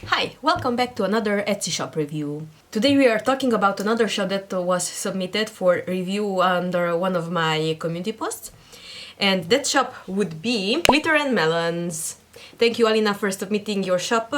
Hi, welcome back to another Etsy shop review. Today we are talking about another shop that was submitted for review under one of my community posts. And that shop would be Glitter and Melons. Thank you, Alina, for submitting your shop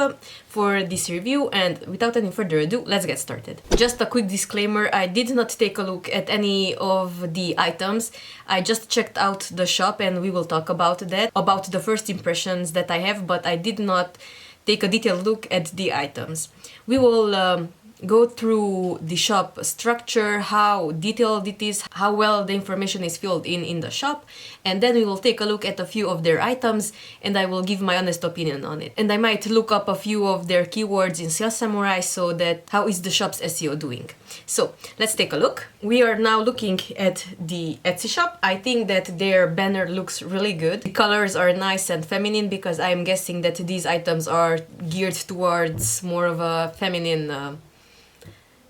for this review, and without any further ado, let's get started. Just a quick disclaimer, I did not take a look at any of the items. I just checked out the shop and we will talk about that, about the first impressions that I have, but I did not take a detailed look at the items. We will go through the shop structure, how detailed it is, how well the information is filled in the shop, and then we will take a look at a few of their items and I will give my honest opinion on it. And I might look up a few of their keywords in Sales Samurai so that how is the shop's SEO doing. So let's take a look. We are now looking at the Etsy shop. I think that their banner looks really good. The colors are nice and feminine because I'm guessing that these items are geared towards more of a feminine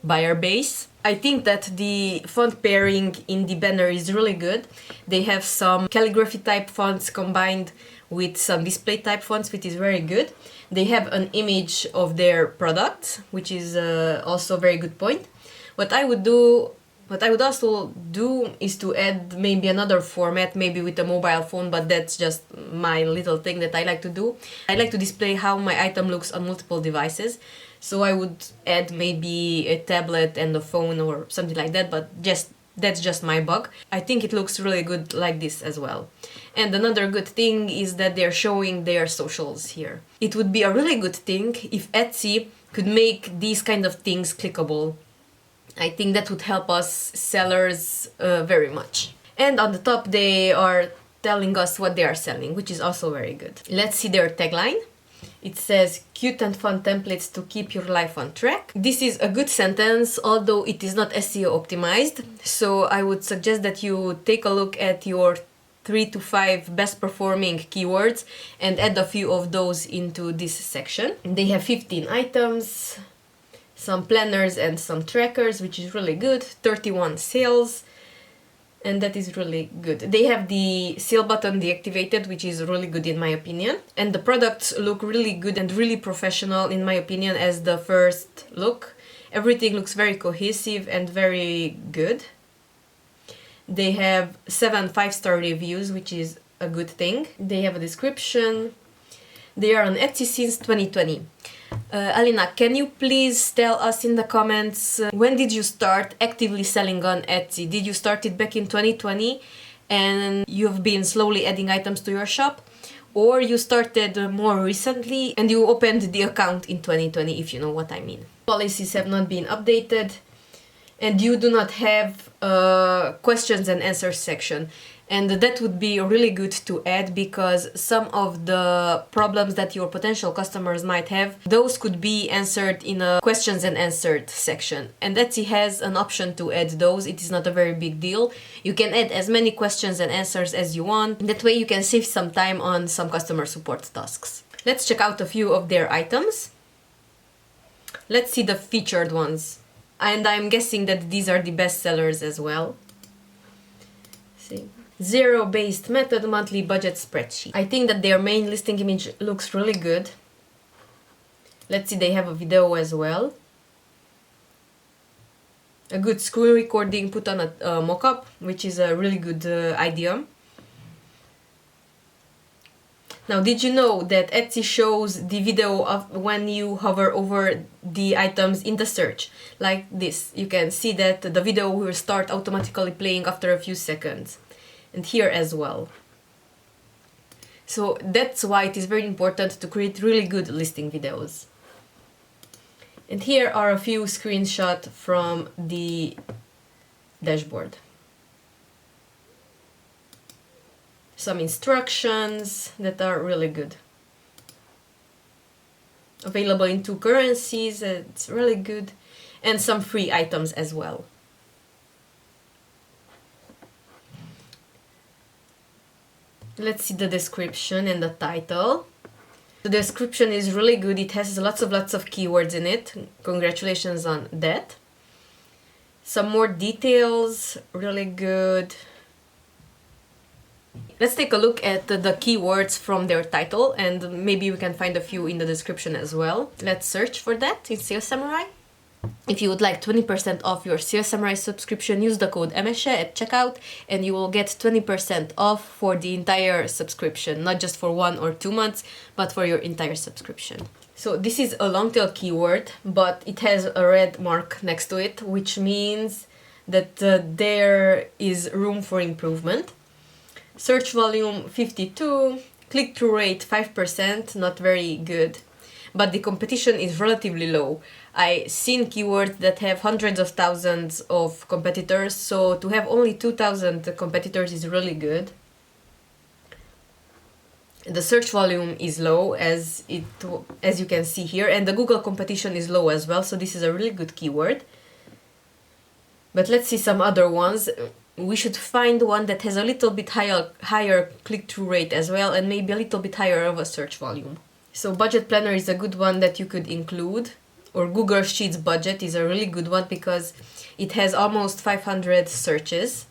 buyer base. I think that the font pairing in the banner is really good. They have some calligraphy type fonts combined with some display type fonts, which is very good. They have an image of their product, which is also a very good point. What I would also do is to add maybe another format, maybe with a mobile phone, but that's just my little thing that I like to do. I like to display how my item looks on multiple devices. So I would add maybe a tablet and a phone or something like that, but that's just my bug. I think it looks really good like this as well. And another good thing is that they're showing their socials here. It would be a really good thing if Etsy could make these kind of things clickable. I think that would help us sellers very much. And on the top they are telling us what they are selling, which is also very good. Let's see their tagline. It says, cute and fun templates to keep your life on track. This is a good sentence, although it is not SEO optimized. So I would suggest that you take a look at your 3 to 5 best performing keywords and add a few of those into this section. They have 15 items, some planners and some trackers, which is really good, 31 sales. And that is really good. They have the sale button deactivated, which is really good in my opinion. And the products look really good and really professional in my opinion as the first look. Everything looks very cohesive and very good. They have 7 5-star reviews, which is a good thing. They have a description. They are on Etsy since 2020. Alina, can you please tell us in the comments when did you start actively selling on Etsy? Did you start it back in 2020 and you've been slowly adding items to your shop? Or you started more recently and you opened the account in 2020, if you know what I mean? Policies have not been updated and you do not have a questions and answers section. And that would be really good to add because some of the problems that your potential customers might have, those could be answered in a questions and answered section. And Etsy has an option to add those. It is not a very big deal. You can add as many questions and answers as you want. That way you can save some time on some customer support tasks. Let's check out a few of their items. Let's see the featured ones. And I'm guessing that these are the best sellers as well. See. Zero-based method monthly budget spreadsheet. I think that their main listing image looks really good. Let's see, they have a video as well. A good screen recording put on a mock-up, which is a really good idea. Now, did you know that Etsy shows the video of when you hover over the items in the search? Like this. You can see that the video will start automatically playing after a few seconds. And here as well. So that's why it is very important to create really good listing videos. And here are a few screenshots from the dashboard. Some instructions that are really good. Available in 2 currencies, it's really good. And some free items as well. Let's see the description and the title. The description is really good. It has lots of keywords in it. Congratulations on that. Some more details, really good. Let's take a look at the keywords from their title, and maybe we can find a few in the description as well. Let's search for that in SEO Samurai. If you would like 20% off your SEO Samurai subscription, use the code MSHE at checkout and you will get 20% off for the entire subscription, not just for 1 or 2 months, but for your entire subscription. So this is a long tail keyword, but it has a red mark next to it, which means that there is room for improvement. Search volume 52, click-through rate 5%, not very good, but the competition is relatively low. I've seen keywords that have hundreds of thousands of competitors, so to have only 2,000 competitors is really good. The search volume is low, as you can see here, and the Google competition is low as well, so this is a really good keyword. But let's see some other ones. We should find one that has a little bit higher click-through rate as well, and maybe a little bit higher of a search volume. So budget planner is a good one that you could include, or Google Sheets budget is a really good one because it has almost 500 searches.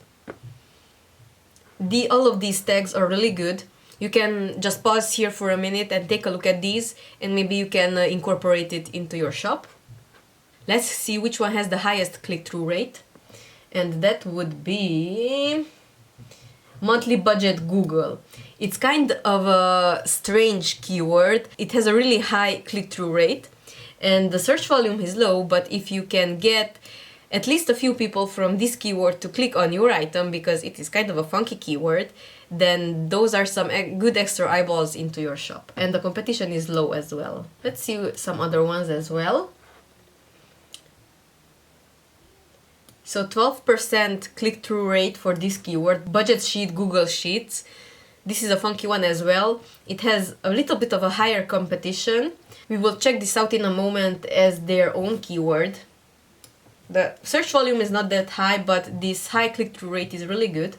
All of these tags are really good. You can just pause here for a minute and take a look at these, and maybe you can incorporate it into your shop. Let's see which one has the highest click-through rate, and that would be monthly budget Google. It's kind of a strange keyword. It has a really high click-through rate and the search volume is low, but if you can get at least a few people from this keyword to click on your item, because it is kind of a funky keyword, then those are some good extra eyeballs into your shop. And the competition is low as well. Let's see some other ones as well. So 12% click-through rate for this keyword, budget sheet Google Sheets. This is a funky one as well. It has a little bit of a higher competition. We will check this out in a moment as their own keyword. The search volume is not that high, but this high click-through rate is really good.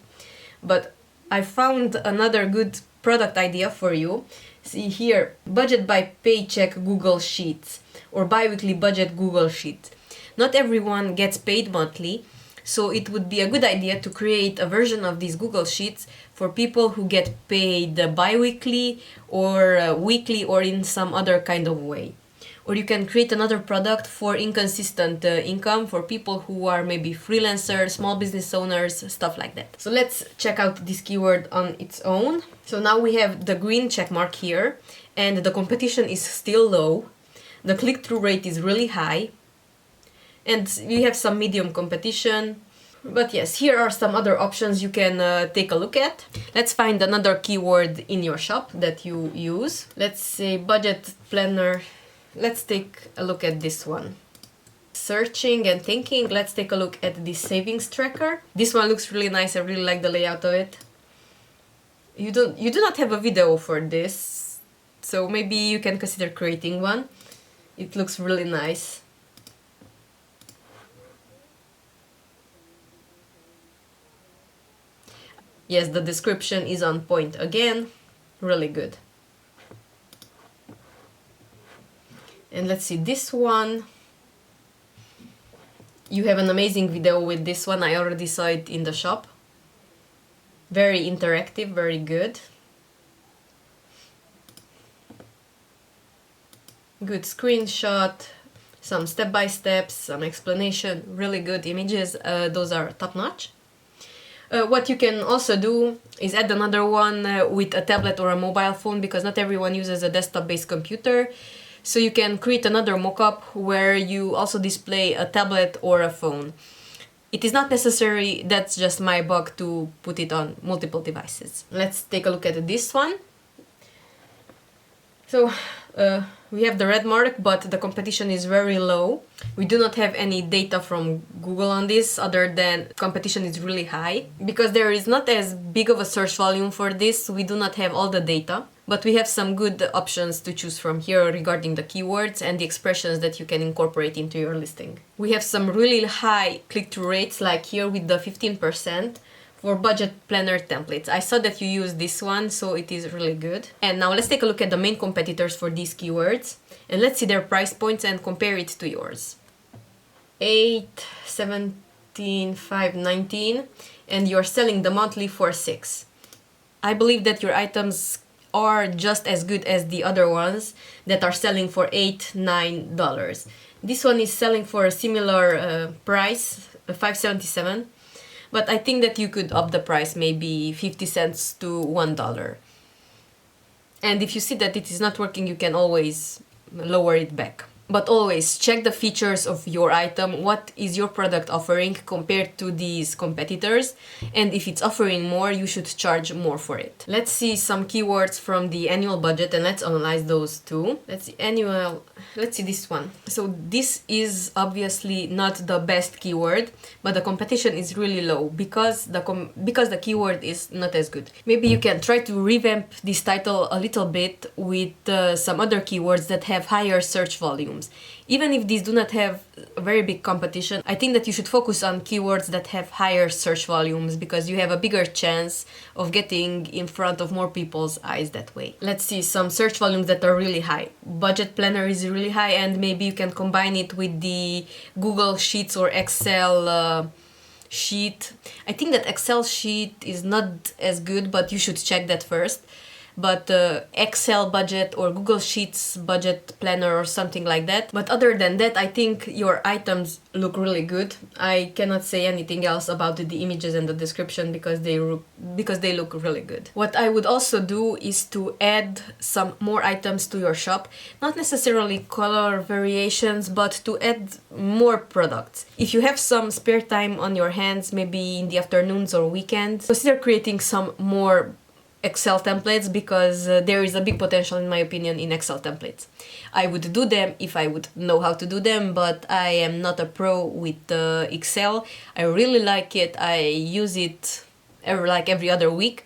But I found another good product idea for you. See here, budget by paycheck Google Sheets or bi-weekly budget Google Sheets. Not everyone gets paid monthly, so it would be a good idea to create a version of these Google Sheets for people who get paid bi-weekly or weekly or in some other kind of way. Or you can create another product for inconsistent income, for people who are maybe freelancers, small business owners, stuff like that. So let's check out this keyword on its own. So now we have the green check mark here, and the competition is still low. The click-through rate is really high. And we have some medium competition. But yes, here are some other options you can take a look at. Let's find another keyword in your shop that you use. Let's say budget planner. Let's take a look at this one. Searching and thinking, let's take a look at the savings tracker. This one looks really nice. I really like the layout of it. You do not have a video for this, so maybe you can consider creating one. It looks really nice. Yes, the description is on point again. Really good. And let's see this one. You have an amazing video with this one. I already saw it in the shop. Very interactive, very good. Good screenshot, some step-by-steps, some explanation, really good images. Those are top-notch. What you can also do is add another one with a tablet or a mobile phone, because not everyone uses a desktop-based computer. So you can create another mockup where you also display a tablet or a phone. It is not necessary, that's just my bug, to put it on multiple devices. Let's take a look at this one. So we have the red mark, but the competition is very low. We do not have any data from Google on this other than competition is really high. Because there is not as big of a search volume for this, we do not have all the data. But we have some good options to choose from here regarding the keywords and the expressions that you can incorporate into your listing. We have some really high click-through rates, like here with the 15%. For budget planner templates. I saw that you use this one, so it is really good. And now let's take a look at the main competitors for these keywords. And let's see their price points and compare it to yours. 8, 17, 5, 19. And you're selling the monthly for 6. I believe that your items are just as good as the other ones that are selling for $8-9. This one is selling for a similar price, $5.77, but I think that you could up the price maybe 50 cents to $1. And if you see that it is not working, you can always lower it back. But always check the features of your item. What is your product offering compared to these competitors? And if it's offering more, you should charge more for it. Let's see some keywords from the annual budget and let's analyze those too. Let's see this one. So this is obviously not the best keyword, but the competition is really low because the keyword is not as good. Maybe you can try to revamp this title a little bit with some other keywords that have higher search volumes. Even if these do not have a very big competition, I think that you should focus on keywords that have higher search volumes because you have a bigger chance of getting in front of more people's eyes that way. Let's see some search volumes that are really high. Budget planner is really high, and maybe you can combine it with the Google Sheets or Excel sheet. I think that Excel sheet is not as good, but you should check that first. But Excel budget or Google Sheets budget planner or something like that. But other than that, I think your items look really good. I cannot say anything else about the images and the description because they look really good. What I would also do is to add some more items to your shop, not necessarily color variations, but to add more products. If you have some spare time on your hands, maybe in the afternoons or weekends, consider creating some more Excel templates because there is a big potential, in my opinion, in Excel templates. I would do them if I would know how to do them, but I am not a pro with Excel. I really like it. I use it every other week,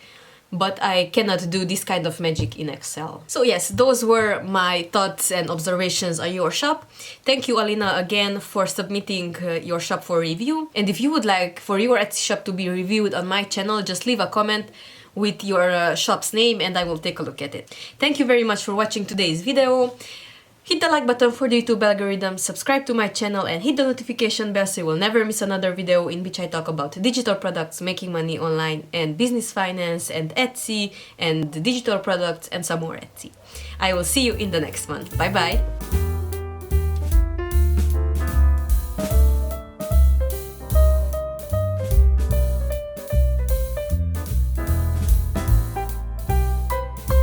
but I cannot do this kind of magic in Excel. So yes, those were my thoughts and observations on your shop. Thank you, Alina, again for submitting your shop for review. And if you would like for your Etsy shop to be reviewed on my channel, just leave a comment with your shop's name and I will take a look at it. Thank you very much for watching today's video. Hit the like button for the YouTube algorithm, subscribe to my channel and hit the notification bell so you will never miss another video in which I talk about digital products, making money online and business finance and Etsy and digital products and some more Etsy. I will see you in the next one. Bye bye!